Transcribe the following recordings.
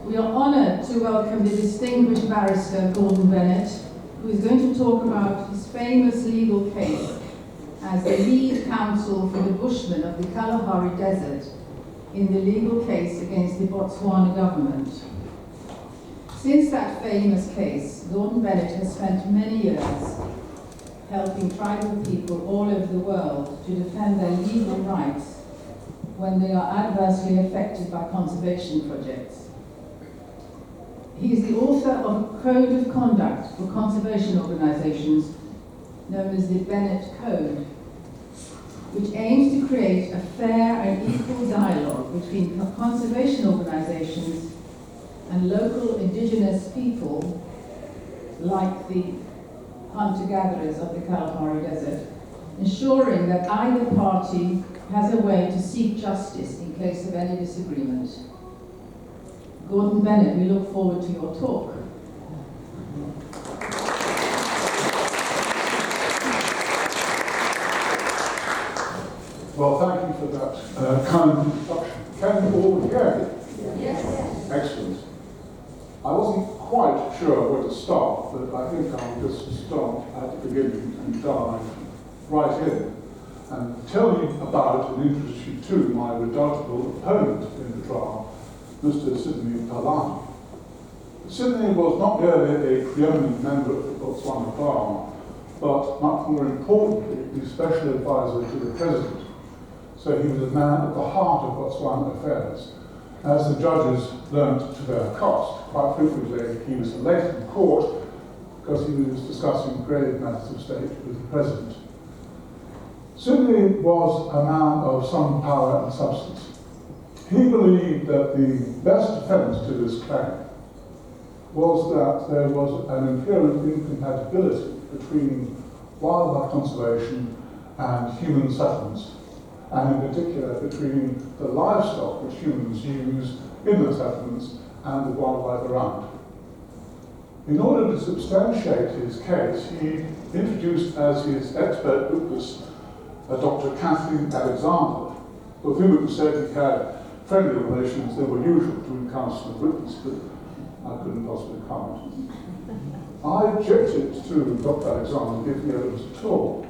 We are honoured to welcome the distinguished barrister Gordon Bennett, who is going to talk about his famous legal case as the lead counsel for the Bushmen of the Kalahari Desert in the legal case against the Botswana government. Since that famous case, Gordon Bennett has spent many years helping tribal people all over the world to defend their legal rights when they are adversely affected by conservation projects. He is the author of a code of conduct for conservation organisations known as the Bennett Code, which aims to create a fair and equal dialogue between conservation organisations and local indigenous people like the hunter-gatherers of the Kalahari Desert, ensuring that either party has a way to seek justice in case of any disagreement. Gordon Bennett, we look forward to your talk. Well, thank you for that kind introduction. Can you all hear me? Yes. Excellent. I wasn't quite sure where to start, but I think I'll just start at the beginning and dive right in and tell you about and introduce you to my redoubtable opponent in the trial, Mr. Sidney Palani. Sidney was not merely a preeminent member of the Botswana Bar, but much more importantly, the special advisor to the president. So he was a man at the heart of Botswana affairs. As the judges learned to their cost, quite frequently he was late in court because he was discussing grave matters of state with the president. Sidney was a man of some power and substance. He believed that the best defense to this claim was that there was an inherent incompatibility between wildlife conservation and human settlements, and in particular between the livestock which humans use in the settlements and the wildlife around. In order to substantiate his case, he introduced as his expert witness Dr. Kathleen Alexander, with whom it was said he had friendly relations that were usual between counsel and witness, but I couldn't possibly comment. I objected to Dr. Alexander giving evidence at all,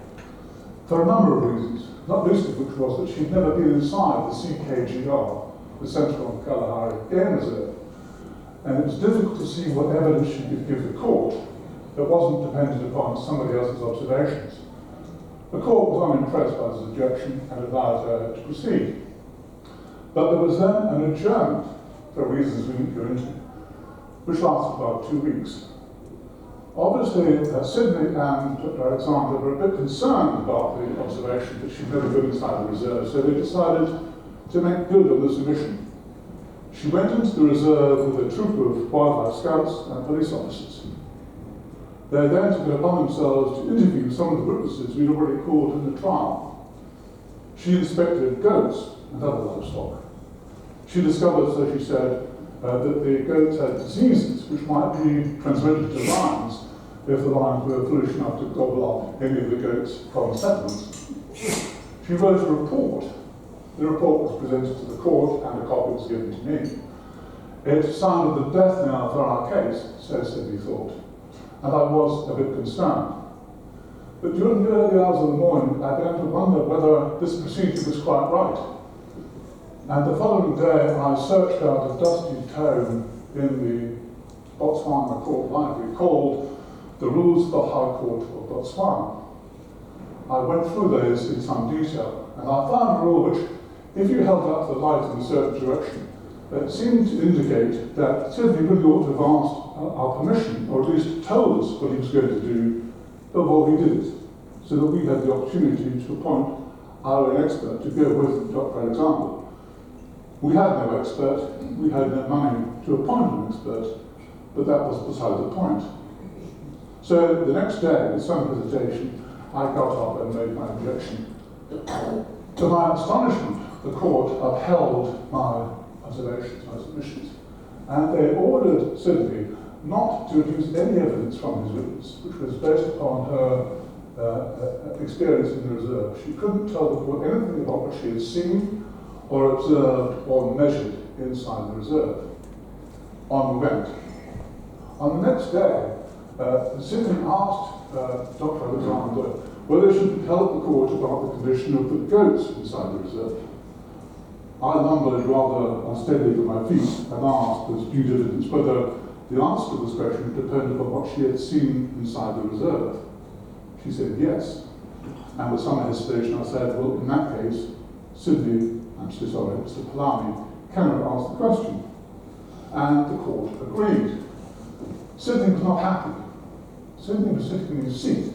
for a number of reasons, not least of which was that she'd never been inside the CKGR, the Central Kalahari Game Reserve, and it was difficult to see what evidence she could give the court that wasn't dependent upon somebody else's observations. The court was unimpressed by this objection and allowed her to proceed. But there was then an adjournment, for reasons we didn't go into, which lasted about 2 weeks. Obviously, Sidney and Dr. Alexander were a bit concerned about the observation that she'd never been inside the reserve, so they decided to make good on this omission. She went into the reserve with a troop of wildlife scouts and police officers. They then took it upon themselves to interview some of the witnesses we'd already called in the trial. She inspected goats and other livestock. She discovered, so she said, that the goats had diseases which might be transmitted to lions if the lions were foolish enough to gobble up any of the goats from the settlements. She wrote a report. The report was presented to the court and a copy was given to me. It sounded the death knell for our case, so Sidney thought, and I was a bit concerned. But during the early hours of the morning, I began to wonder whether this procedure was quite right. And the following day, I searched out a dusty tome in the Botswana Court Library called The Rules of the High Court of Botswana. I went through those in some detail, and I found a rule which, if you held up the light in a certain direction, it seemed to indicate that Sidney really ought to have asked our permission, or at least told us what he was going to do before he did it, so that we had the opportunity to appoint our own expert to go with Dr. Alexander. We had no expert, we had no money to appoint an expert, but that was beside the point. So the next day, with some hesitation, I got up and made my objection. To my astonishment, the court upheld my observations, my submissions, and they ordered Sidney not to produce any evidence from his witness, which was based upon her experience in the reserve. She couldn't tell the court anything about what she had seen or observed or measured inside the reserve. on the went. On the next day, Sidney asked Dr. Alexander whether she could help the court about the condition of the goats inside the reserve. I lumbered rather unsteadily to my feet and asked, as due diligence, whether the answer to this question depended on what she had seen inside the reserve. She said yes. And with some hesitation, I said, well, in that case, Sidney, I'm so sorry, Mr. Polanyi, cannot ask the question. And the court agreed. Sidney was not happy. Sidney was sitting in his seat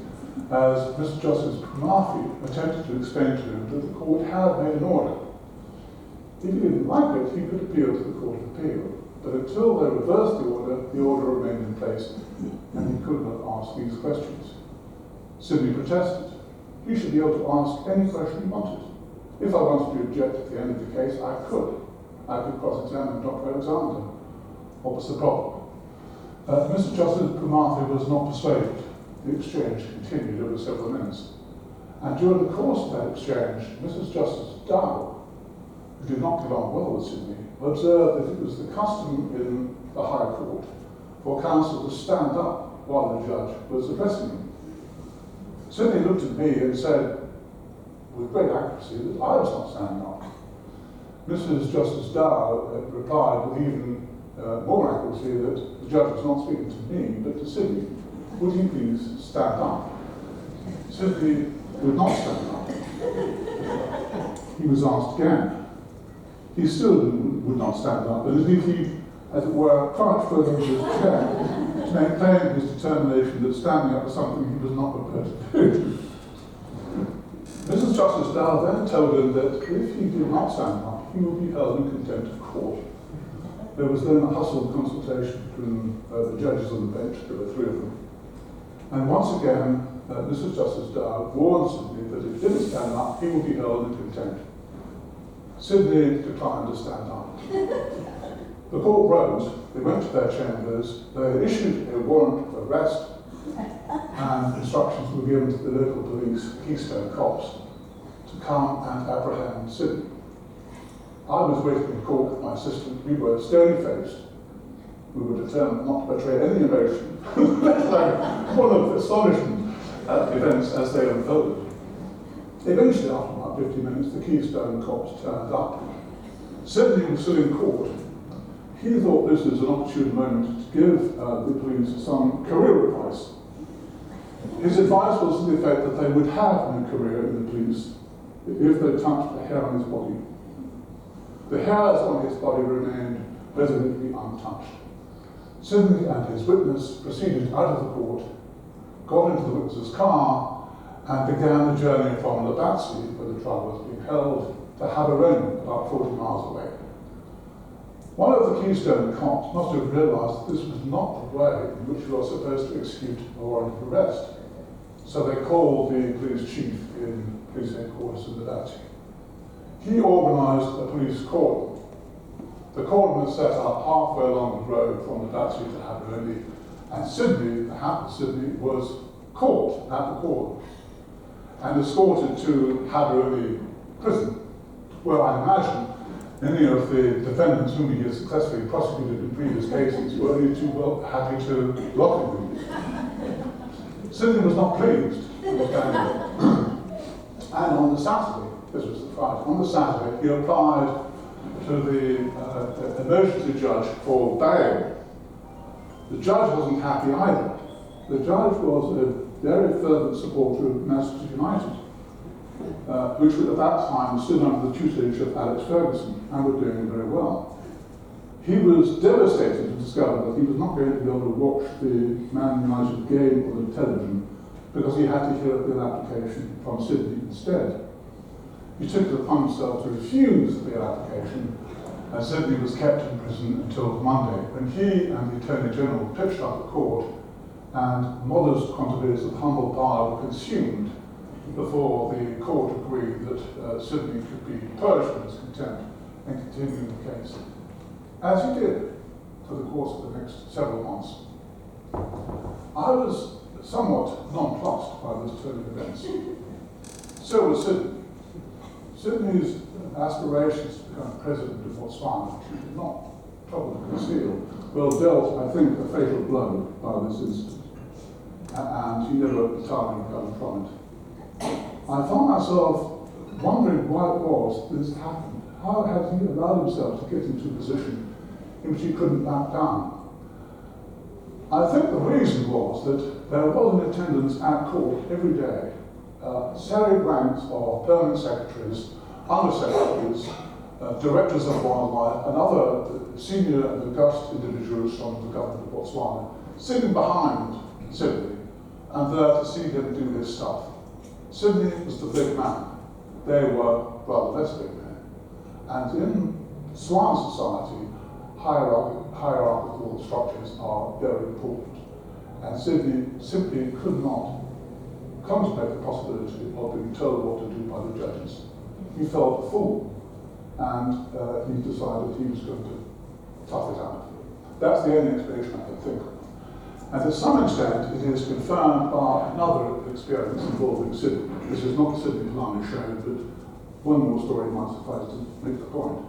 as Mr. Justice Murphy attempted to explain to him that the court had made an order. If he didn't like it, he could appeal to the Court of Appeal. But until they reversed the order remained in place, and he could not ask these questions. Sidney protested. He should be able to ask any question he wanted. If I wanted to object at the end of the case, I could. I could cross-examine Dr. Alexander. What was the problem? Mr. Justice Murphy was not persuaded. The exchange continued over several minutes. And during the course of that exchange, Mrs. Justice Dow, who did not get on well with Sidney, observed that it was the custom in the High Court for counsel to stand up while the judge was addressing him. Sidney looked at me and said, with great accuracy, that I was not standing up. Mrs. Justice Dow replied with even more accuracy that the judge was not speaking to me, but to Sidney. Would he please stand up? Sidney would not stand up. He was asked again. He still would not stand up, and as if he, as it were, crouched further into his chair to maintain his determination that standing up was something he was not prepared to do. Mrs. Justice Dow then told him that if he did not stand up, he would be held in contempt of court. There was then a hustled consultation between the judges on the bench. There were three of them. And once again, Mrs. Justice Dow warned Sidney that if he didn't stand up, he would be held in contempt. Sidney declined to stand up. The court rose, they went to their chambers, they issued a warrant of arrest, and instructions were given to the local police, Keystone Cops, to come and apprehend Sidney. I was waiting in court with my assistant. We were stony-faced. We were determined not to betray any emotion, full of astonishment at the events as they unfolded. Eventually, after about 50 minutes, the Keystone Cops turned up. Sidney was still in court. He thought this was an opportune moment to give the police some career advice. His advice was to the effect that they would have no career in the police if they touched the hair on his body. The hairs on his body remained resolutely untouched. Sidney and his witness proceeded out of the court, got into the witness's car, and began the journey from Labatsi, where the trial was being held, to Haberoni, about 40 miles away. One of the Keystone Cops must have realized that this was not the way in which you are supposed to execute a warrant of arrest. So they called the police chief in police headquarters in Labatsi. He organized a police cordon. The cordon was set up halfway along the road from Labatsi to Haberoni, and Sidney, the hapless Sidney, was caught at the cordon and escorted to Haberoni prison, where I imagine many of the defendants whom he had successfully prosecuted in previous cases were only too well happy to lock him in. Sidney was not pleased with the standard. And on the Saturday, this was the Friday, on the Saturday he applied to the emergency judge for bail. The judge wasn't happy either. The judge was a very fervent supporter of Manchester United, which at that time stood under the tutelage of Alex Ferguson and were doing very well. He was devastated to discover that he was not going to be able to watch the Man United game on the television because he had to hear the application from Sidney instead. He took it upon himself to refuse the application, and Sidney was kept in prison until Monday, when he and the Attorney General pitched up the court, and modest quantities of humble pie were consumed before the court agreed that Sidney could be purged from his contempt and continue the case, as he did for the course of the next several months. I was somewhat nonplussed by this turn of events. So was Sidney. Sidney's aspirations to become president of Botswana, which he did not trouble to conceal, well, dealt, I think, a fatal blow by this incident, and he never entirely recovered from it. I found myself wondering why it was this happened. How had he allowed himself to get into a position in which he couldn't back down? I think the reason was that there was in attendance at court every day serried ranks of permanent secretaries, under-secretaries, directors of wildlife, and other senior and august individuals from the government of Botswana sitting behind Sydney and there to see him do his stuff. Sydney was the big man. They were rather less big men. And in Swan society, hierarchical structures are very important. And Sydney simply could not contemplate the possibility of being told what to do by the judges. He felt a fool, and he decided he was going to tough it out. That's the only explanation I can think of. And to some extent, it is confirmed by another experience involving Sydney. This is not Sydney's line show, but one more story might suffice to make the point.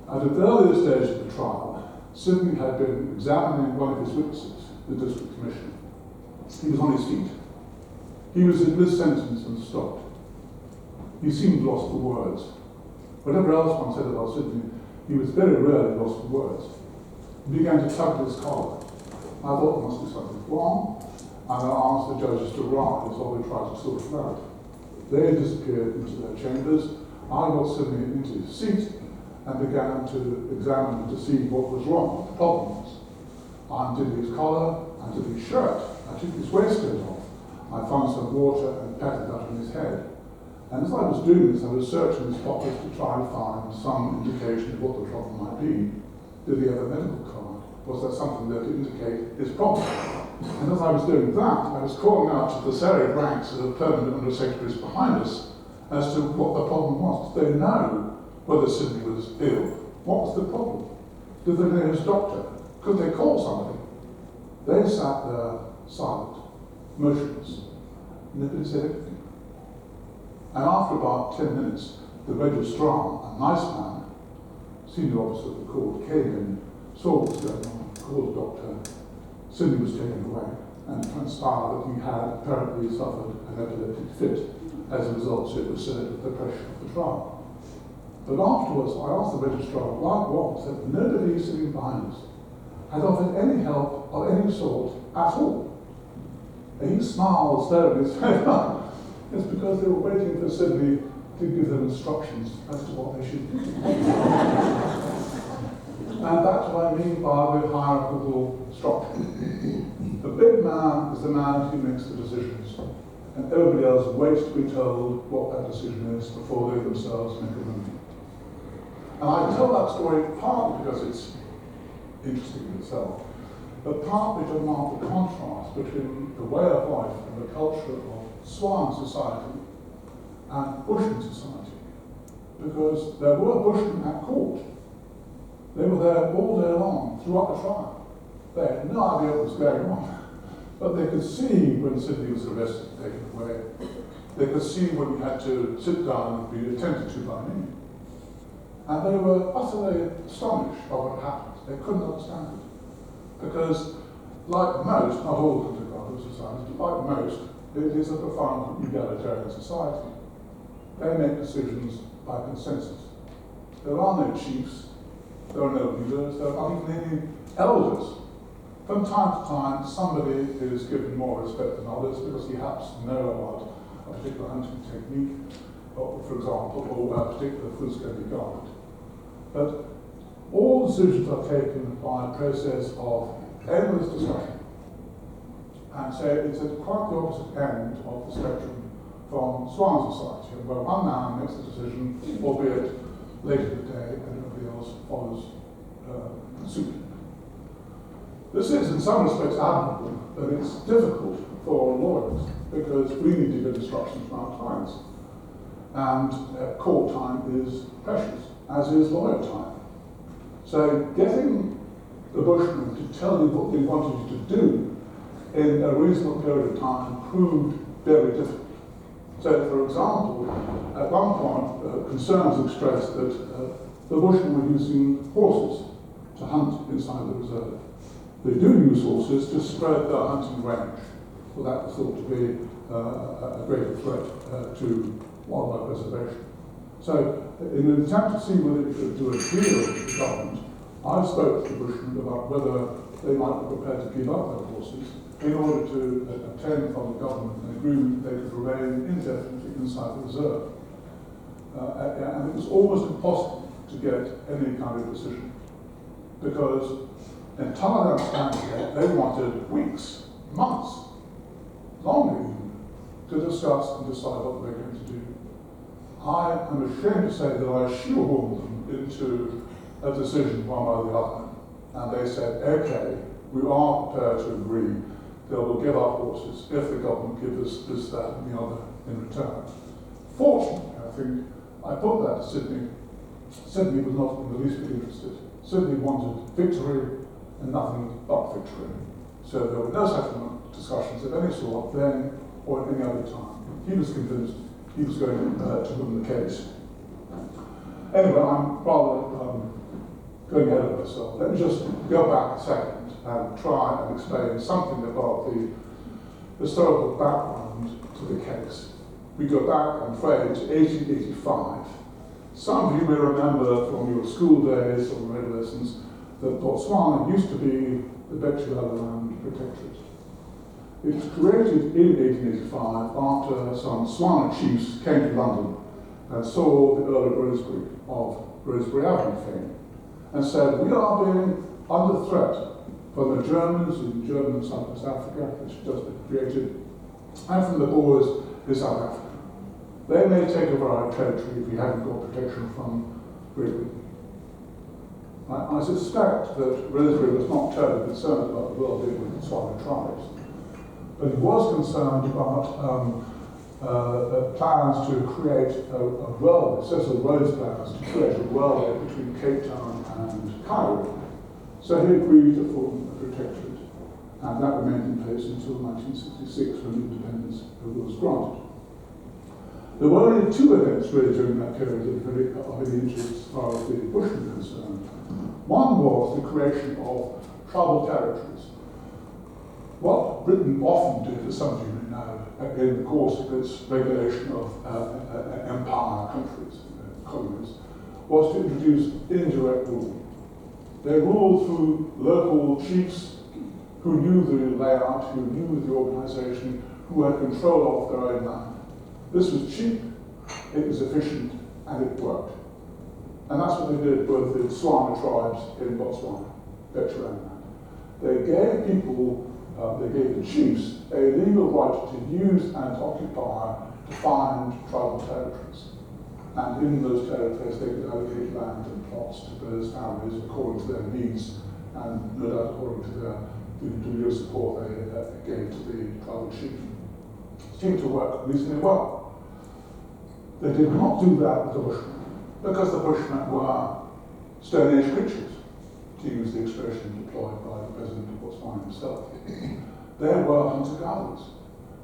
At an earlier stage of the trial, Sydney had been examining one of his witnesses, the district commissioner. He was on his feet. He was in mid-sentence and stopped. He seemed lost for words. Whatever else one said about Sydney, he was very rarely lost for words. He began to tug at his collar. I thought there must be something wrong, and I asked the judges to rise while we tried to sort it out. They disappeared into their chambers. I got Sydney into his seat and began to examine to see what was wrong, what the problem was. I undid his collar, undid his shirt, I took his waistcoat off. I found some water and patted that on his head. And as I was doing this, I was searching his pockets to try and find some indication of what the problem might be. Did he have a medical card? Was there something there to indicate his problem? And as I was doing that, I was calling out to the serried ranks of the permanent under-secretaries behind us as to what the problem was. Did they know whether Sydney was ill? What was the problem? Did they know his doctor? Could they call somebody? They sat there silent, motionless. Nobody said anything. And after about 10 minutes, the registrar, a nice man, senior officer of the court, came in, saw what was going on, called the doctor. Sydney was taken away, and it transpired that he had apparently suffered an epileptic fit. As a result, it was said, of the pressure of the trial. But afterwards, I asked the registrar why it was that nobody sitting behind us had offered any help of any sort at all. And he smiled, stared at his head up. It's because they were waiting for Sydney to give them instructions as to what they should do. And that's what I mean by the hierarchical structure. The big man is the man who makes the decisions, and everybody else waits to be told what that decision is before they themselves make a ruling. And I tell that story partly because it's interesting in itself, but partly to mark the contrast between the way of life and the culture of Swan society and Bushmen society, because there were Bushmen at court. They were there all day long throughout the trial. They had no idea what was going on, but they could see when Sydney was arrested and taken away. They could see when he had to sit down and be attended to by me. And they were utterly astonished by what happened. They couldn't understand it. Because, like most, not all hunter-gatherer societies, but like most, it is a profound egalitarian society. They make decisions by consensus. There are no chiefs, there are no leaders, there are not even any elders. From time to time, somebody is given more respect than others because he happens to know about a particular hunting technique, or, for example, or a particular food's going to be guarded. But all decisions are taken by a process of endless discussion. And so it's at quite the opposite end of the spectrum from Swan society, where one man makes the decision, albeit late in the day, and everybody else follows suit. This is, in some respects, admirable, but it's difficult for lawyers because we need to get instructions from our clients. And court time is precious, as is lawyer time. So getting the Bushmen to tell you what they wanted you to do in a reasonable period of time proved very difficult. So, for example, at one point, concerns expressed that the Bushmen were using horses to hunt inside the reserve. They do use horses to spread their hunting range. Well, that was thought to be a greater threat to wildlife preservation. So, in an attempt to see whether it could do a deal with the government, I spoke to the Bushmen about whether they might be prepared to give up their horses in order to obtain from the government an agreement that they could remain indefinitely inside the reserve. And it was almost impossible to get any kind of decision, because entirely understandably they wanted weeks, months, longer even, to discuss and decide what they were going to do. I am ashamed to say that I shoehorned them into a decision one way or the other, and they said, okay, we are prepared to agree that we'll give up horses if the government gives us this, that, and the other in return. Fortunately, I think, I put that to Sydney. Sydney was not in the least bit interested. Sydney wanted victory and nothing but victory. So there were no settlement discussions of any sort then or at any other time. He was convinced he was going to win the case. Anyway, I'm rather going ahead of myself. Let me just go back a second and try and explain something about the historical background to the case. We go back, I'm afraid, to 1885. Some of you may remember from your school days or radio lessons that Botswana used to be the Bechuanaland Protectorate. It was created in 1885 after some Tswana chiefs came to London and saw the Earl of Rosebery of Rosebery Avenue fame and said, we are being under threat from the Germans in German Southwest Africa, which has just been created, and from the Boers in South Africa. They may take over our territory if we haven't got protection from Great Britain. I suspect that Rosebery was not terribly concerned about the well-being of the Tswana tribes, but he was concerned about plans to create a railway, Cecil Rhodes plans to create a railway between Cape Town and Cairo. So he agreed to form a protectorate, and that remained in place until 1966 when independence was granted. There were only two events really during that period of any interest as far as the Bushmen are concerned. One was the creation of tribal territories. What Britain often did, as some of you may know, in the course of its regulation of empire countries, colonies, was to introduce indirect rule. They ruled through local chiefs who knew the layout, who knew the organisation, who had control of their own land. This was cheap, it was efficient, and it worked. And that's what they did with the Tswana tribes in Botswana, Bechuanaland. They gave people, they gave the chiefs a legal right to use and occupy defined tribal territories. And in those territories they could allocate land and plots to those families according to their needs, and no doubt according to the degree of support they gave to the tribal chief. It seemed to work reasonably well. They did not do that with the Bushmen, because the Bushmen were Stone Age creatures, to use the expression deployed by the President of Botswana himself. They were hunter-gatherers.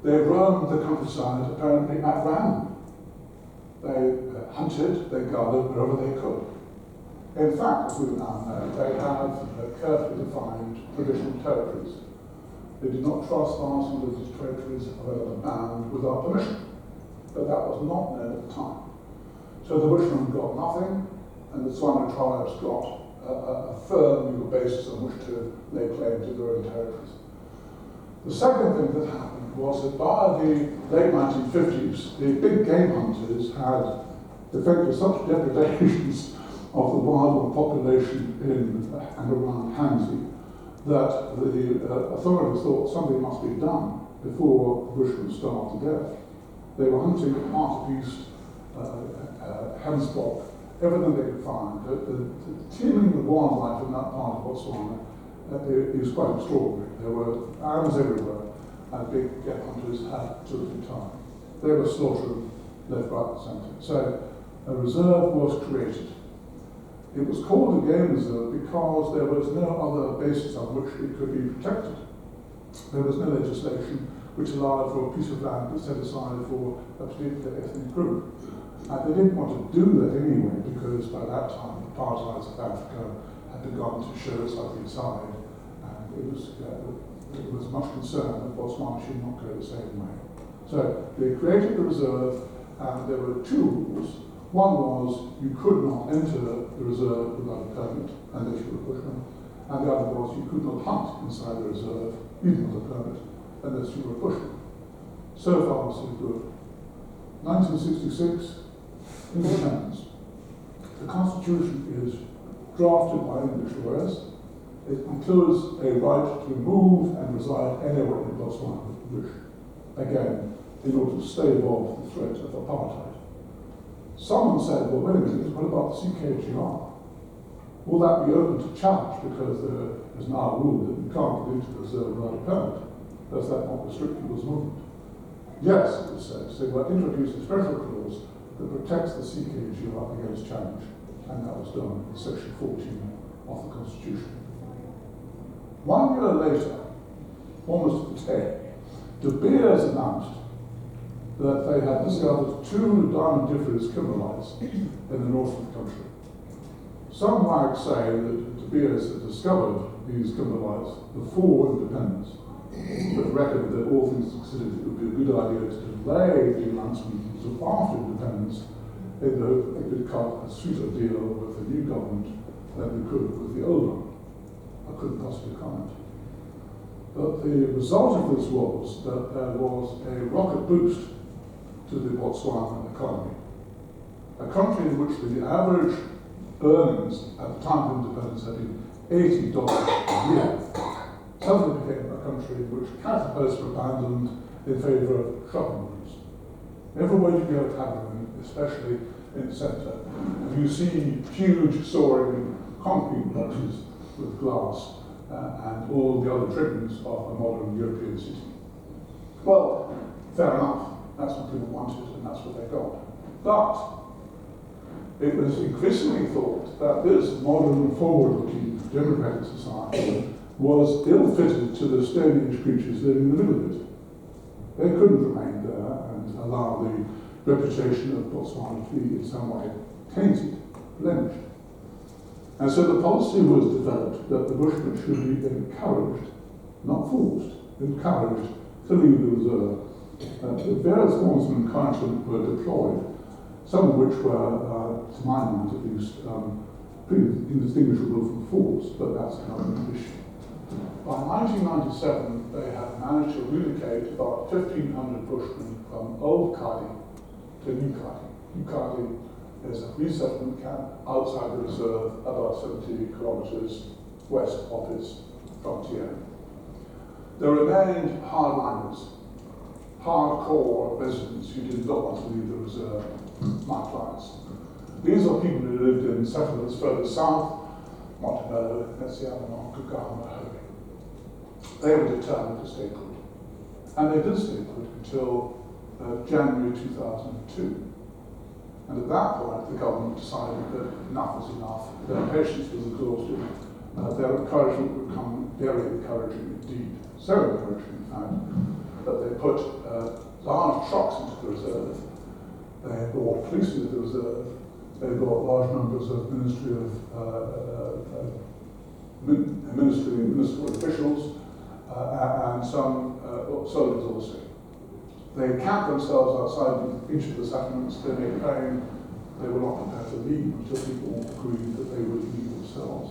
They roamed the countryside apparently at random. They hunted, they gathered wherever they could. In fact, as we now know, they have carefully defined traditional territories. They did not trespass into the territories of another man without permission. But that was not known at the time. So the Bushmen got nothing, and the Tswana tribes got a firm legal basis on which to lay claim to their own territories. The second thing that happened was that by the late 1950s, the big game hunters had effected such depredations of the wild population in and around Hansi that the authorities thought something must be done before the Bushmen starved to death. They were hunting hartebeest, hemsbok, everything they could find. The teeming of wildlife in that part of Botswana is quite extraordinary. There were animals everywhere, and big game hunters had terrific time. They were slaughtering left, right, and centre. So a reserve was created. It was called a game reserve because there was no other basis on which it could be protected. There was no legislation which allowed for a piece of land to set aside for a particular ethnic group. And they didn't want to do that anyway, because by that time the apartheid South Africa had begun to show its ugly side, and it was much concerned that Botswana should not go the same way. So they created the reserve, and there were two rules. One was you could not enter the reserve without a permit, unless you were a bushman, and the other was you could not hunt inside the reserve, even with a permit, unless you were a bushman. So far, so good. 1966, independence. The Constitution is drafted by English lawyers. It includes a right to move and reside anywhere in Botswana if you wish. Again, in order to stave off the threat of apartheid. Someone said, well, wait a minute, what about the CKGR? Will that be open to challenge because there is now a rule that you can't get into the reserve without a permit? Does that not restrict people's movement? Yes, it was said. So they introduced a special clause that protects the CKGR against challenge, and that was done in section 14 of the Constitution. 1 year later, almost to the day, De Beers announced that they had discovered 2 diamondiferous kimberlites in the north of the country. Some might say that De Beers had discovered these kimberlites before independence, but reckoned that all things considered it would be a good idea to delay the announcement until after independence in the hope that they could cut a sweeter deal with the new government than they could with the old one. I couldn't possibly comment. But the result of this was that there was a rocket boost to the Botswana economy. A country in which the average earnings at the time of independence had been $80 a year, suddenly became a country in which cattle posts were abandoned in favour of shopping malls. Everywhere you go at Hamilton, especially in the centre, you see huge soaring concrete boxes with glass and all the other trimmings of a modern European city. Well, fair enough. That's what people wanted, and that's what they got. But it was increasingly thought that this modern, forward-looking democratic society was ill-fitted to the Stone Age creatures living in the middle of it. They couldn't remain there and allow the reputation of Botswana to be in some way tainted, blemished. And so the policy was developed that the Bushmen should be encouraged, not forced, encouraged to leave the reserve. The various forms of encouragement were deployed, some of which were, to my mind at least, pretty indistinguishable from force, but that's another issue. By 1997, they had managed to relocate about 1,500 Bushmen from Old Kadi to New Kadi. New Kadi is a resettlement camp outside the reserve, about 70 kilometres west of its frontier. There remained hardliners, hardcore residents who did not want to leave the reserve, my clients. These are people who lived in settlements further south, Montebello, Nesiabanon, Kugama, Hohe. They were determined to stay put. And they did stay put until January 2002. And at that point, the government decided that enough was enough, their patience was exhausted, their encouragement would become very encouraging indeed. So encouraging, in fact, that they put large trucks into the reserve. They brought police into the reserve. They brought large numbers of municipal officials and some soldiers also. They camped themselves outside each of the settlements. They made claim they were not prepared to leave until people agreed that they would leave themselves.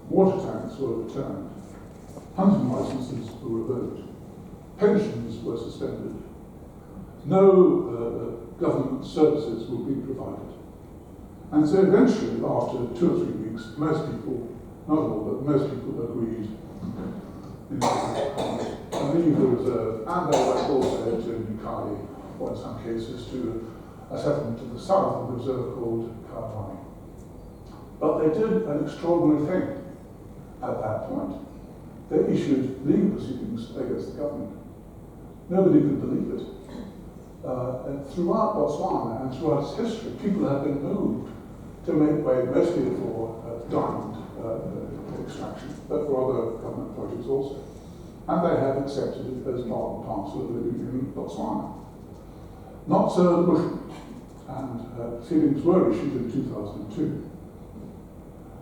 Water tanks were returned. Hunting licenses were revoked. Pensions were suspended. No government services would be provided. And so eventually, after 2 or 3 weeks, most people, not all, but most people agreed to leave the reserve, and they went also to New Kadi, or in some cases to a settlement to the south of the reserve called Karawani. But they did an extraordinary thing at that point. They issued legal proceedings against the government. Nobody could believe it. And throughout Botswana and throughout its history, people have been moved to make way mostly for diamond extraction, but for other government projects also. And they have accepted it as part and parcel of living in Botswana. Not so the Bushmen, and proceedings were issued in 2002.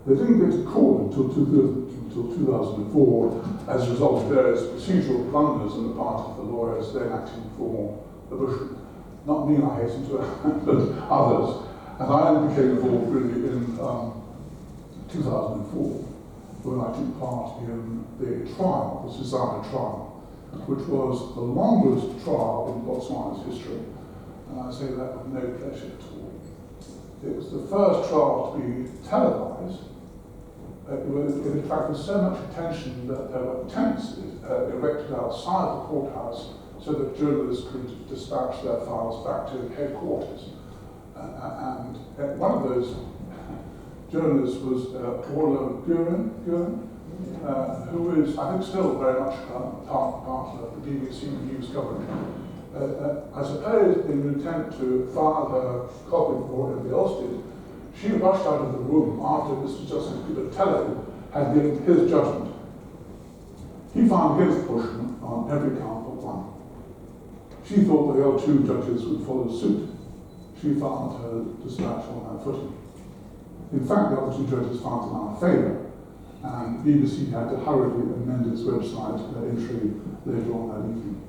They didn't get to court until 2004 as a result of various procedural blunders on the part of the lawyers then acting for the Bushmen. Not me, I hasten to add, but others. And I only became involved really in 2004 when I took part in the trial, the Susanna trial, which was the longest trial in Botswana's history. And I say that with no pleasure at all. It was the first trial to be televised. It attracted so much attention that there were tents erected outside the courthouse so that journalists could dispatch their files back to headquarters. And one of those journalists was Orla Guren, who is, I think, still very much part of the BBC News coverage. I suppose in an attempt to file her copy for everybody else did, she rushed out of the room after Mr. Justice Pitello had given his judgment. He found against Bushman on every count but one. She thought the other two judges would follow suit. She found her dispatch on that footing. In fact, the other two judges found in our favour, and BBC had to hurriedly amend its website entry later on that evening.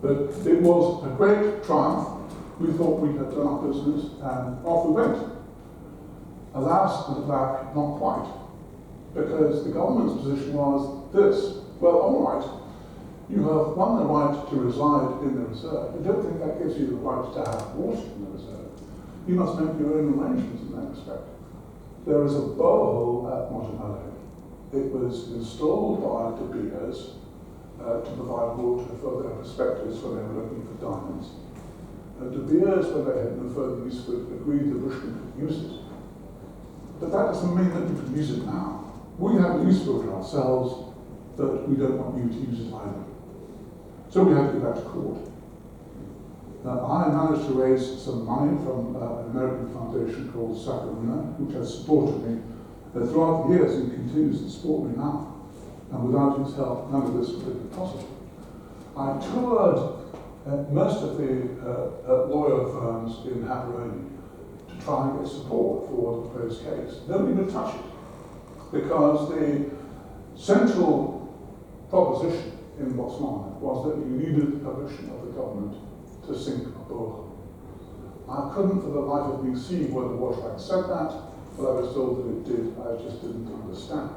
But it was a great triumph. We thought we had done our business, and off we went. Alas and alack, not quite, because the government's position was this: well, all right, you have won the right to reside in the reserve. I don't think that gives you the right to have water in the reserve. You must make your own arrangements in that respect. There is a borehole at Motomelo. It was installed by De Beers to provide water for their prospectors when they were looking for diamonds. De Beers, when they had no further use for it, agreed the Bushmen could use it. But that doesn't mean that you can use it now. We have a use for it ourselves, but we don't want you to use it either. So we had to go back to court. I managed to raise some money from an American foundation called Sakaruna, which has supported me throughout the years and continues to support me now. And without his help, none of this would have been possible. I toured most of the lawyer firms in Haparoni to try and get support for the proposed case. Nobody would touch it, because the central proposition in Botswana was that you needed the permission of the government to sink a borehole. I couldn't for the life of me see where the Water Act said that, but I was told that it did. I just didn't understand.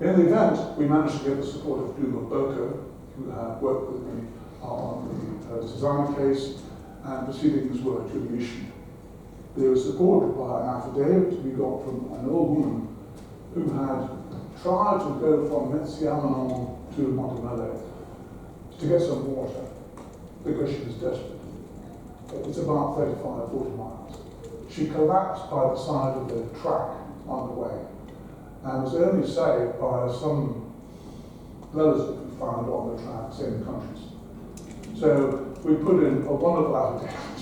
In the event, we managed to get the support of Duma Boko, who had worked with me on the Susanna case, and proceedings were to be issued. They were supported by an affidavit we got from an old woman who had tried to go from Metsiamanon to Motomelo to get some water because she was desperate. It's about 35, 40 miles. She collapsed by the side of the track on the way and was only saved by some relative we found on the track, same countries. So we put in a wonderful affidavit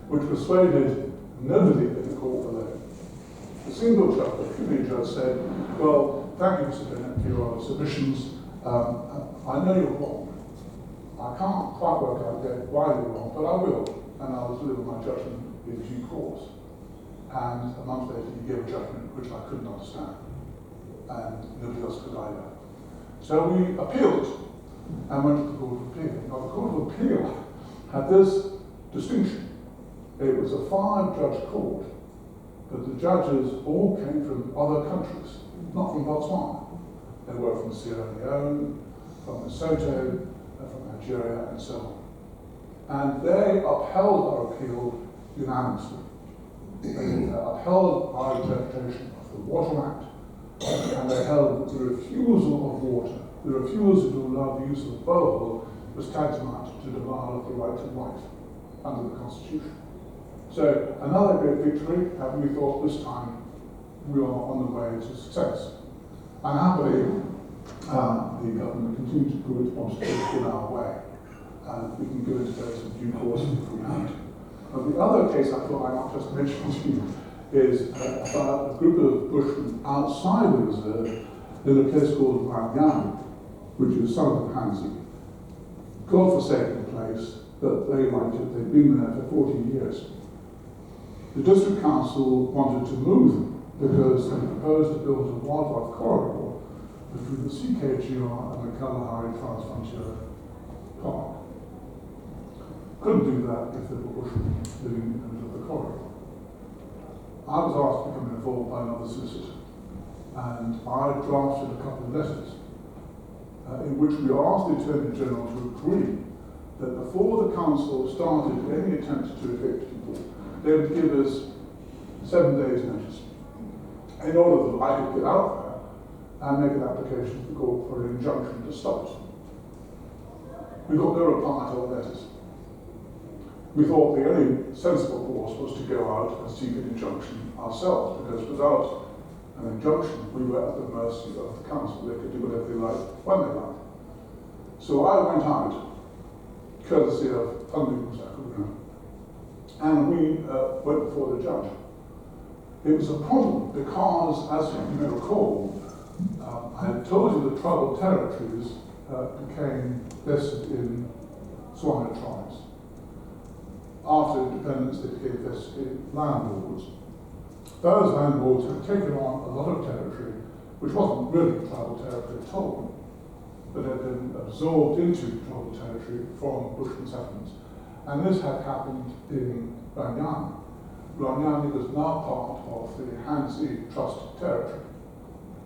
which persuaded nobody in the court below. The single judge, the puny judge, said, well, thank you, Mr. Bennett, for your submissions. I know you're wrong. I can't quite work out yet why you're wrong, but I will, and I'll deliver my judgment in due course. And a month later, he gave a judgment which I couldn't understand, and nobody else could either. So we appealed it and went to the Court of Appeal. Now, the Court of Appeal had this distinction. It was a 5-judge court, but the judges all came from other countries, not from Botswana. They were from Sierra Leone, from Lesotho, from Nigeria, and so on. And they upheld our appeal unanimously. They upheld our interpretation of the Water Act, and they held that the refusal of water, the refusal to allow the use of the borehole, was tantamount to denial of the right to life under the Constitution. So another great victory, and we thought this time we are on the way to success. And happily, the government continued to put its obstacles in our way. And we can go into those in due course if we have to. But the other case I thought I might just mention to you is about a group of Bushmen outside the reserve in a place called Ranyang, which is south of Hansi. God-forsaken place, but they liked it. They'd been there for 40 years. The district council wanted to move them because they proposed to build a wildlife corridor between the CKGR and the Kalahari Transfrontier Park. Couldn't do that if there were bushmen living in the middle of the corridor. I was asked to become involved by another solicitor, and I drafted a couple of letters in which we asked the Attorney General to agree that before the Council started any attempt to evict people, they would give us 7 days' notice, in order that I could get out there and make an application to the court for an injunction to stop it. We got no reply to our letters. We thought the only sensible course was to go out and seek an injunction ourselves, because without an injunction, we were at the mercy of the council. They could do whatever they liked, when they liked. So I went out, courtesy of funding from Sakuna, and we went before the judge. It was a problem because, as you may recall, I had told you that tribal territories became vested in Swana tribes. After independence, they became vested in landlords. Those landlords had taken on a lot of territory, which wasn't really tribal territory at all, but had been absorbed into tribal territory from Bushman settlements. And this had happened in Ranyani. Ranyani was now part of the Hansi Trust territory,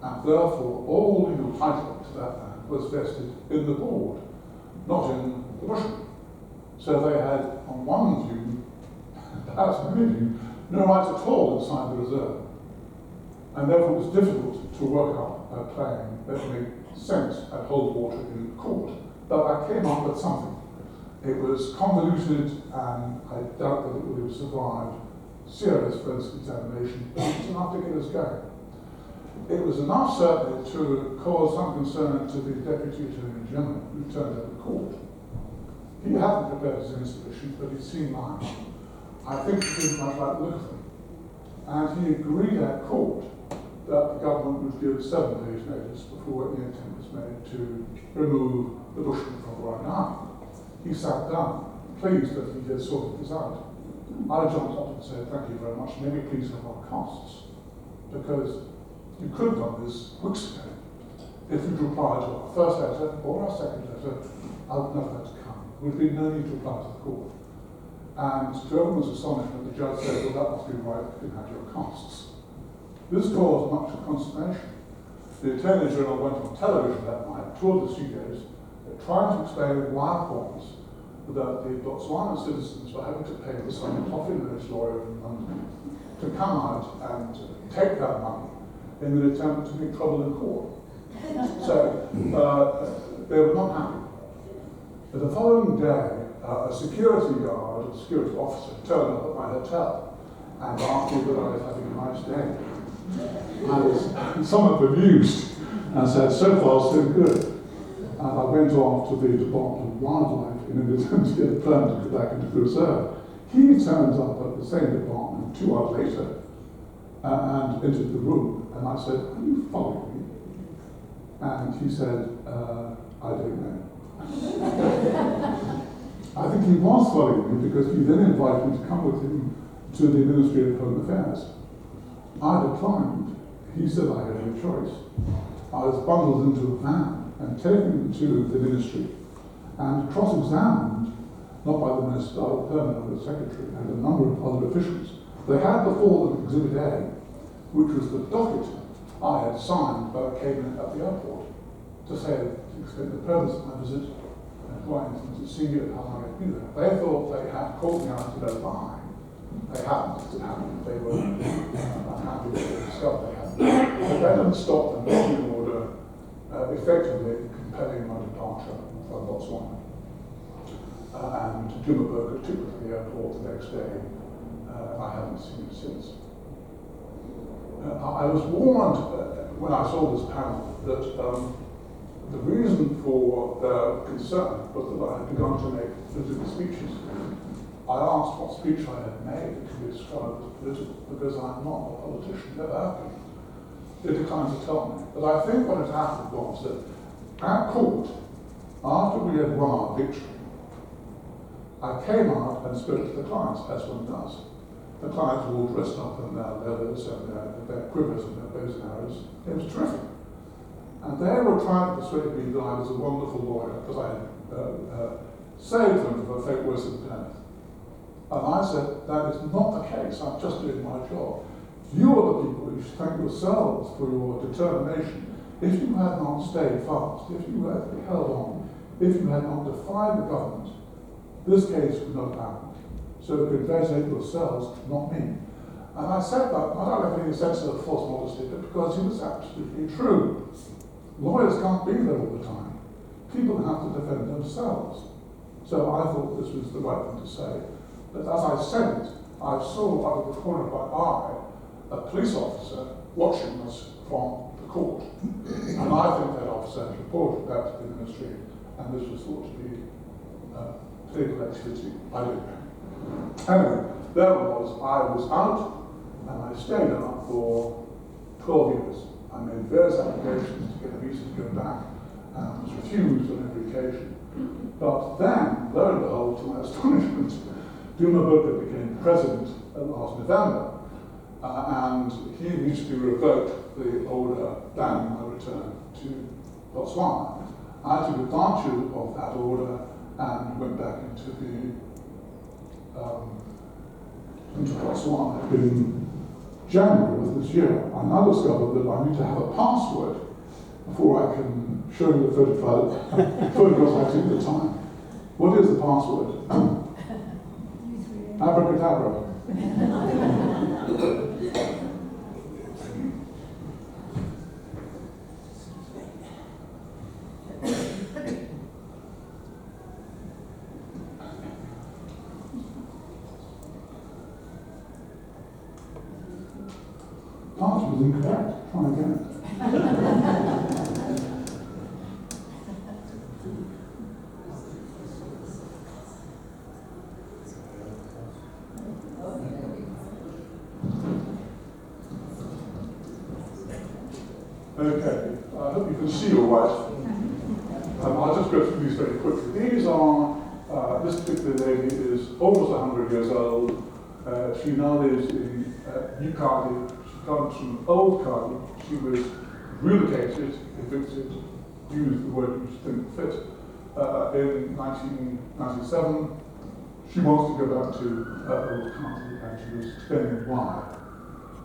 and therefore all legal title to that land was vested in the board, not in the Bushmen. So they had, on one view, perhaps many view, no rights at all inside the reserve. And therefore it was difficult to work out a claim that made sense and hold water in court. But I came up with something. It was convoluted, and I doubt that it would have survived serious forensic examination, but it was enough to get us going. It was enough, certainly, to cause some concern to the Deputy Attorney General, who turned up the court. He hadn't prepared his installations, but he'd seen mine. I think he didn't much like the look of them. And he agreed at court that the government would give 7 days' notice before any attempt was made to remove the Bushmen from Ranyani. He sat down, pleased that he had sorted this out. I jumped up and said, thank you very much, maybe please have our costs, because you could have done this weeks ago. If you'd replied to our first letter or our second letter, I would never have to come. There would be no need to reply to the court. And to everyone's astonishment, the judge said, well, that must be right, you can have your costs. This caused much consternation. The Attorney General went on television that night, toured the studios, trying to explain why it was that the Botswana citizens were having to pay for some coffee-nosed lawyer in London to come out and take that money in an attempt to make trouble in court. So they were not happy. But the following day, a security guard, a security officer, turned up at my hotel and asked me whether I was having a nice day. I was somewhat bemused and said, so far so good. And I went off to the Department of Wildlife in an attempt to get a permit to go back into the reserve. He turns up at the same department 2 hours later and entered the room. And I said, are you following me? And he said, I don't know. I think he was following me because he then invited me to come with him to the Ministry of Home Affairs. I declined. He said I had no choice. I was bundled into a van and taken to the ministry and cross-examined, not by the minister, but the permanent secretary and a number of other officials. They had before them Exhibit A, which was the docket I had signed when I came in at the airport to say, to explain the purpose of my visit and why I wanted to see you and how I might be there. They thought they had caught me out in a lie. They hadn't, as it happened. They were unhappy that they discovered they hadn't. But that didn't stop them in order effectively compelling my departure from Botswana. And Duma Burger took me to the airport the next day. I haven't seen him since. I was warned when I saw this panel that the reason for their concern was that I had begun to make political speeches. I asked what speech I had made to be described as political, because I'm not a politician, never have been. They declined to tell me. But I think what had happened was that at court, after we had won our victory, I came out and spoke to the clients, as one does. The clients were all dressed up in their leathers and their quivers and their bows and arrows. It was terrific. And they were trying to persuade me that I was a wonderful lawyer because I had saved them from a fate worse than death. And I said, that is not the case. I'm just doing my job. You are the people who should thank yourselves for your determination. If you had not stayed fast, if you had held on, if you had not defied the government, this case would not have happened. So congratulate yourselves, not me. And I said that, I don't have any sense of false modesty, but because it was absolutely true. Lawyers can't be there all the time. People have to defend themselves. So I thought this was the right thing to say. But as I said it, I saw out of the corner of my eye a police officer watching us from the court. And I think that officer had reported that to the ministry, and this was thought to be political activity. I don't know. Anyway, there I was out, and I stayed out for 12 years. I made various applications to get a visa to go back, and was refused on every occasion. But then, lo and behold, to my astonishment, Duma Boko became president last November, and he recently revoked the order banning my return to Botswana. I took advantage of that order and went back into Botswana in January of this year. I now discovered that I need to have a password before I can show you the photographs I took at the time. What is the password? Abracadabra. Password was incorrect. Try again. Okay, I hope you can see all right. I'll just go through these very quickly. These are, this particular lady is almost 100 years old. She now lives in New Cardiff. She comes from Old Cardiff. She was relocated, evicted, use the word you think fit, in 1997. She wants to go back to Old Cardiff, and she was explaining why.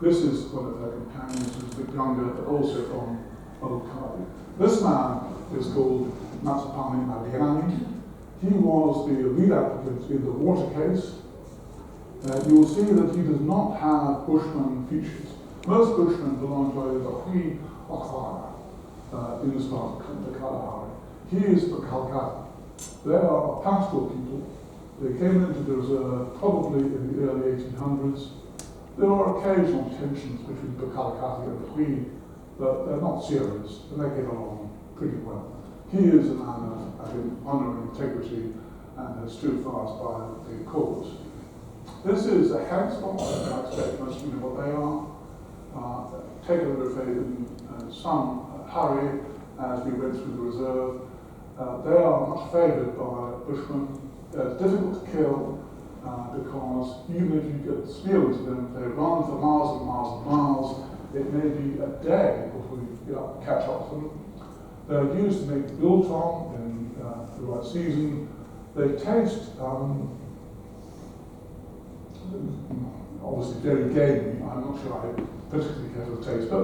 This is one of her companions, who's a bit younger, but also from Old Cardiff. This man is called Matsapane Maliani. He was the lead applicant in the water case. You will see that he does not have Bushman features. Most Bushmen belong to the Hui Akhara in this part of the Kalahari. He is the Calcutta. They are pastoral people. They came into the reserve probably in the early 1800s. There are occasional tensions between the Kalakati and the Hui, but they're not serious, and they get along pretty well. He is a man of, I think, honour and integrity, and has stood fast by the cause. This is a handspot. I expect most of you know what they are. Taken under faith in some hurry as we went through the reserve. They are much favoured by Bushmen. They're difficult to kill because even if you get the spear into them, they run for miles and miles and miles. It may be a day before you catch up to them. They're used to make biltong in the right season. They taste obviously very gamey. I'm not sure I particularly care for the taste, but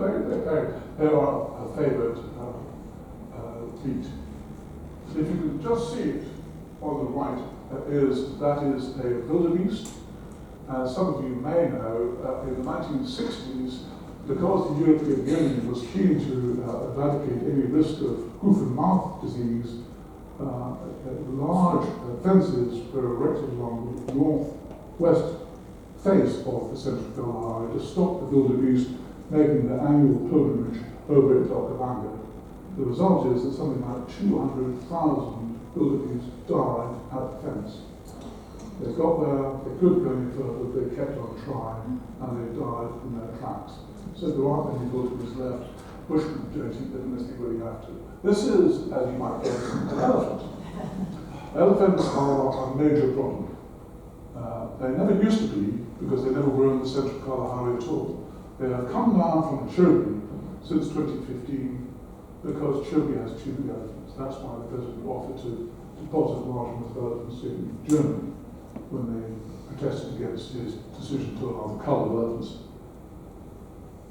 they are a favoured meat. So if you can just see it on the right, that is a wildebeest. As some of you may know, in the 1960s, because the European Union was keen to eradicate any risk of hoof and mouth disease, large fences were erected along the northwest face of the Central Kalahari to stop the wildebeest making their annual pilgrimage over into Okavango. The result is that something like 200,000 wildebeest died at the fence. They got there, they couldn't go any further, they kept on trying, and they died in their tracks. So there aren't many wildebeest left. Bushmen don't eat them unless they really have to. This is, as you might guess, an elephant. Elephants are a major problem. They never used to be, because they never were in the central Kalahari at all. They have come down from Chobe since 2015 because Chobe has too many elephants. That's why the president offered to deposit large numbers of elephants in Germany when they protested against his decision to allow the cull of elephants.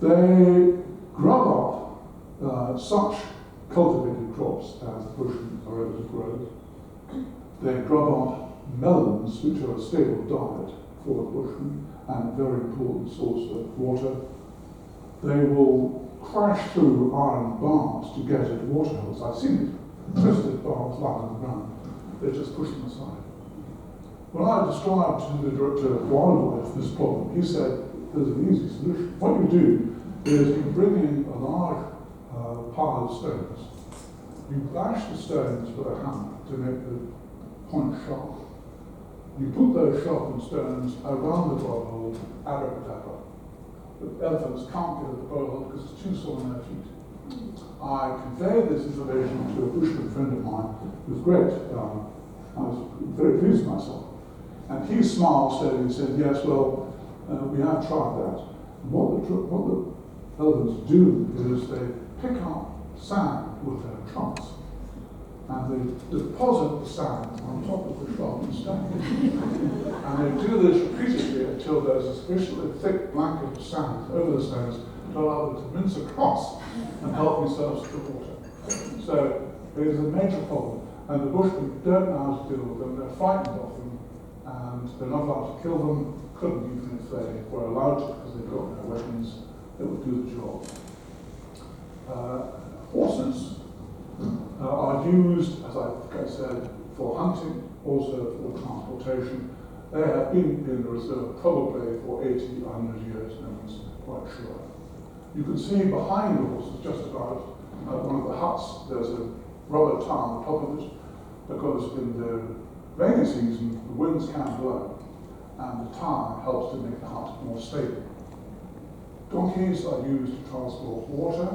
They grub up such cultivated crops as the Bushmen are able to grow. They grub up melons, which are a stable diet for the Bushmen and a very important source of water. They will crash through iron bars to get at waterholes. I've seen it, twisted bars lying on the ground. They just push them aside. When I described to the Director of Wildlife this problem, he said there's an easy solution. What you do is you bring in a large pile of stones. You bash the stones with a hammer to make the point sharp. You put those sharpened stones around the blowhole, abracadabra. The elephants can't get at the blowhole because it's too sore on their feet. I conveyed this information to a Bushman friend of mine who was great. I was very pleased with myself. And he smiled slowly and said, yes, well, we have tried that. And what the elephants do is they pick up sand with their trunks and they deposit the sand on top of the sharpened stone. And they do this repeatedly until there's a sufficiently thick blanket of sand over the stones to allow them to mince across and help themselves to the water. So it is a major problem. And the Bushmen don't know how to deal with them. They're frightened of them, and they're not allowed to kill them. Couldn't even if they were allowed to, because they've got no weapons that would do the job. Horses are used, as I said, for hunting, also for transportation. They have been in the reserve probably for 80, 100 years, no one's quite sure. You can see behind the horses, just about one of the huts, there's a rubber tie on the top of it, because in the rainy season the winds can blow and the tie helps to make the hut more stable. Donkeys are used to transport water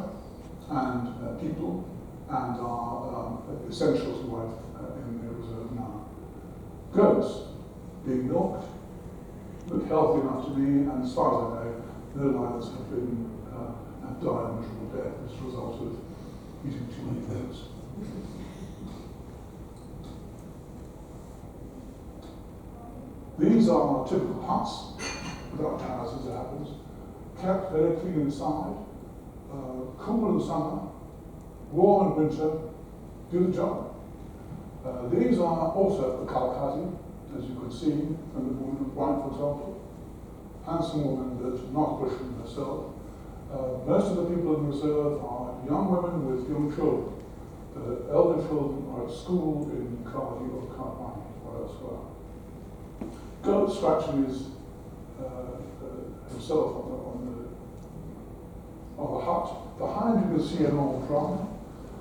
and people and are essential to life in the reserve now. Goats, being milked, look healthy enough to me, and as far as I know, no lions have died a miserable death as a result of eating too many goats. These are typical huts, without towers as it happens, kept very clean inside, cool in the summer, warm in winter, do the job. These are also the Kalahari, as you can see from the woman in white, for example. Handsome woman that's not Bushman herself. Most of the people in the reserve are young women with young children. The elder children are at school in Karachi or Karawani or elsewhere. Goat scratching himself on the hut. Behind you can see an old drum.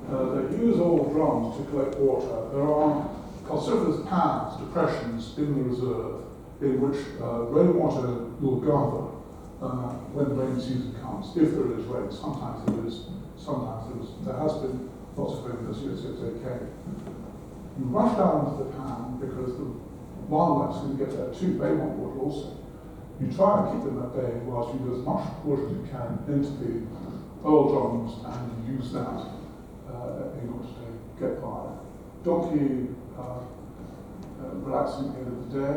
They use old drums to collect water. There are considerable pans, depressions in the reserve in which rainwater will gather when the rain season comes, if there is rain. Sometimes there is, sometimes there isn't. There has been lots of rain this year, so it's okay. You rush down into the pan because the wildlife's going to get there too. They want water also. You try and keep them at bay whilst you do as much water as you can into the oil drums and you use that in order to get by. Donkey relaxing at the end of the day.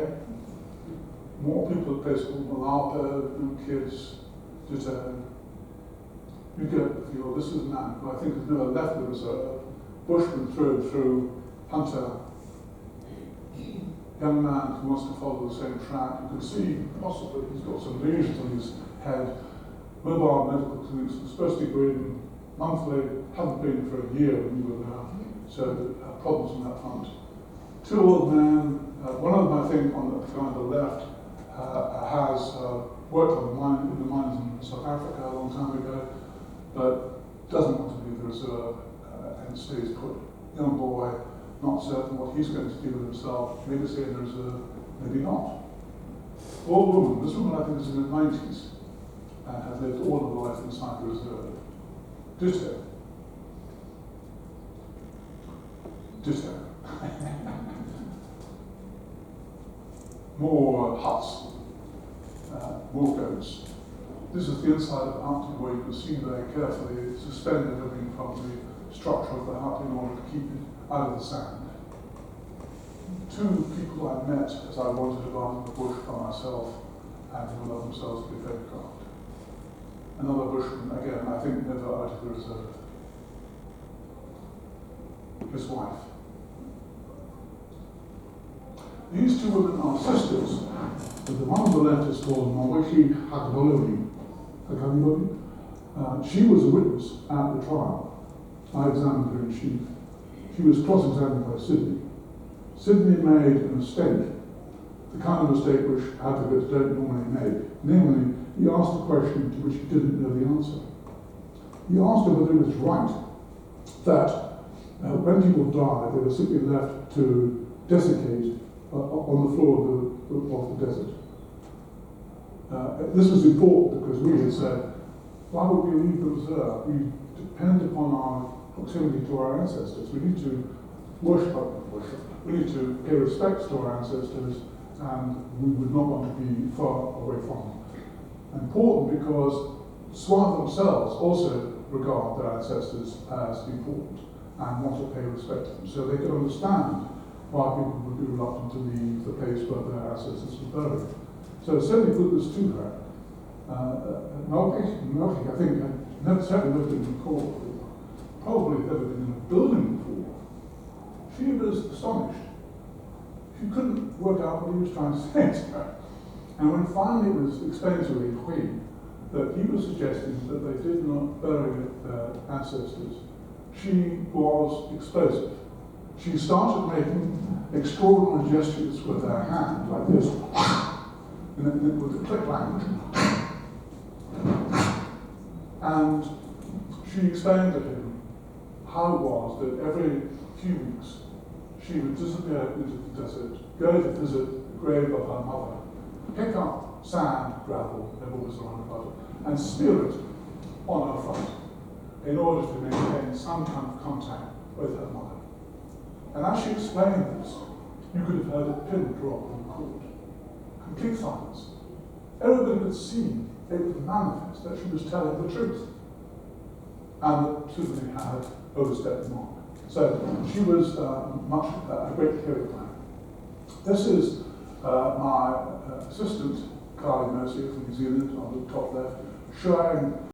More people at a place called Malapa, new kids, ditto. You get the feel, this is a man who I think has never left the reserve, Bushman through and through, hunter, young man who wants to follow the same track. You can see possibly he's got some lesions on his head. Mobile medical clinics are supposed to go in monthly, haven't been for a year when you were there, so problems on that front. Two old men, one of them I think on the left has worked on in the mines in South Africa a long time ago, but doesn't want to leave the reserve and stays put. Young boy, not certain what he's going to do with himself, maybe stay in the reserve, maybe not. Old woman, this woman I think is in her 90s and has lived all her life inside the reserve. Ditto. Ditto. More huts. wolf goats. This is the inside of the hut where you can see very carefully suspended everything from the structure of the hut in order to keep it out of the sand. Two people I met as I wandered around the bush by myself and who allowed themselves to be photographed. Another bushman, again, I think never out of the reserve. His wife. These two women are sisters, but the one on the left is called Maweki Hakabolobi. She was a witness at the trial. I examined her in chief. She was cross-examined by Sidney. Sidney made a mistake, the kind of mistake which advocates don't normally make. Namely, he asked a question to which he didn't know the answer. He asked her whether it was right that when people died, they were simply left to desiccate on the floor of the desert. This was important because we had said, why would we leave the reserve? We depend upon our proximity to our ancestors. We need to worship. We need to pay respect to our ancestors, and we would not want to be far away from them. Important because Swa themselves also regard their ancestors as important and want to pay respect to them. So they could understand why people would be reluctant to leave the place where their ancestors were buried. So Sidney put this to her. Melchick, I think, had never certainly lived in the court before, probably never been in a building before. She was astonished. She couldn't work out what he was trying to say to her. And when finally it was explained to her that he was suggesting that they did not bury their ancestors, she was explosive. She started making extraordinary gestures with her hand, like this, and then with the click language. And she explained to him how it was that every few weeks she would disappear into the desert, go to visit the grave of her mother, pick up sand, gravel, there was around about it, and smear it on her front in order to maintain some kind of contact with her mother. And as she explained this, you could have heard a pin drop in the court. Complete silence. Everybody could see, it was manifest that she was telling the truth. And that Sidney had overstepped the mark. So she was a great hero plan. This is my assistant, Carly Mercier from New Zealand, on the top left, showing